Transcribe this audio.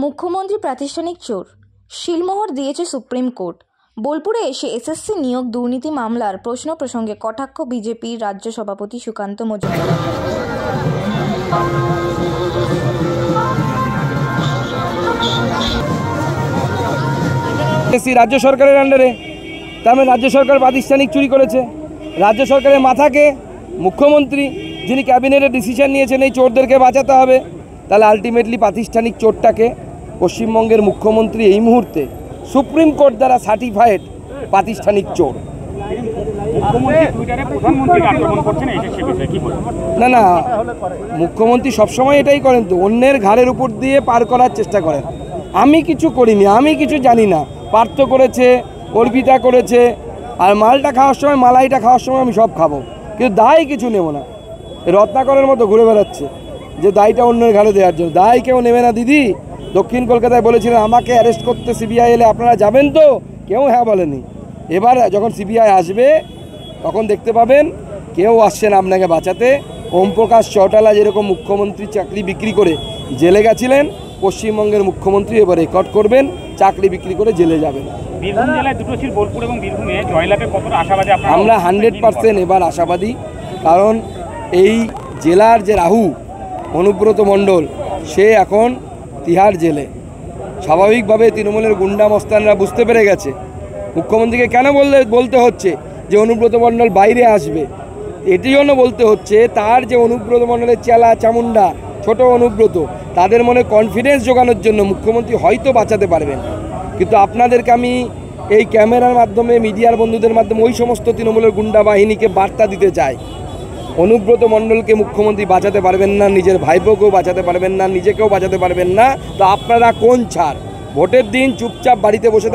মুখ্যমন্ত্রী প্রাতিষ্ঠানিক চোর, শিলমোহর দিয়েছে সুপ্রিম কোর্ট। বোলপুরে এসে এসএসসি নিয়োগ দুর্নীতি মামলার প্রশ্ন প্রসঙ্গে কটাক্ষ বিজেপির রাজ্য সভাপতি সুকান্ত মজুমদার। রাজ্য সরকারের আন্ডারে, তার মানে রাজ্য সরকার প্রাতিষ্ঠানিক চুরি করেছে। রাজ্য সরকারের মাথাকে মুখ্যমন্ত্রী, যিনি ক্যাবিনেটে ডিসিশন নিয়েছেন এই চোরদেরকে বাঁচাতে হবে, তাহলে আলটিমেটলি প্রাতিষ্ঠানিক চোরটাকে পশ্চিমবঙ্গের মুখ্যমন্ত্রী এই মুহূর্তে সুপ্রিম কোর্ট দ্বারা সার্টিফাইড প্রাতিষ্ঠানিক চোর। না না, মুখ্যমন্ত্রী সবসময় এটাই করেন, তো অন্যের ঘাড়ের উপর দিয়ে পার করার চেষ্টা করেন। আমি কিছু করিনি, আমি কিছু জানি না। পার্থ করেছে, অর্পিতা করেছে, আর মালটা খাওয়ার সময়, মালাইটা খাওয়ার সময় আমি সব খাবো, কিন্তু দায় কিছু নেব না। রত্নাকরের মতো ঘুরে বেড়াচ্ছে যে দায়টা অন্যের ঘাড়ে দেওয়ার জন্য। দায় কেউ নেবে না দিদি। দক্ষিণ কলকাতায় বলেছিলেন আমাকে অ্যারেস্ট করতে সিবিআই এলে আপনারা যাবেন তো, কেউ হ্যাঁ বলেনি। এবার যখন সিবিআই আসবে তখন দেখতে পাবেন কেউ আসছেন আপনাকে বাঁচাতে। ওম প্রকাশ চৌটালা যেরকম মুখ্যমন্ত্রী চাকরি বিক্রি করে জেলে গেছিলেন, পশ্চিমবঙ্গের মুখ্যমন্ত্রী এবার রেকর্ড করবেন, চাকরি বিক্রি করে জেলে যাবেন। আমরা 100% এবার আশাবাদী, কারণ এই জেলার যে রাহু অনুব্রত মণ্ডল, সে এখন তিহার জেলে। স্বাভাবিকভাবে তৃণমূলের গুন্ডা মস্তানরা বুঝতে পেরে গেছে মুখ্যমন্ত্রীকে কেন বলতে হচ্ছে যে অনুব্রত মণ্ডল বাইরে আসবে। এটি জন্য বলতে হচ্ছে তার যে অনুব্রত মণ্ডলের চেলা চামুন্ডা ছোট অনুব্রত, তাদের মনে কনফিডেন্স জোগানোর জন্য মুখ্যমন্ত্রী হয়তো বাঁচাতে পারবেন। কিন্তু আপনাদেরকে আমি এই ক্যামেরার মাধ্যমে, মিডিয়ার বন্ধুদের মাধ্যমে ওই সমস্ত তৃণমূলের গুন্ডা বাহিনীকে বার্তা দিতে চাই, অনুব্রত মণ্ডলকে মুখ্যমন্ত্রী বাঁচাতে পারবেন না, নিজের ভাইপোকেও বাঁচাতে পারবেন না, নিজেকেও বাঁচাতে পারবেন না। তো আপনারা কোন ছাড়? ভোটের দিন চুপচাপ বাড়িতে বসে থাকুন।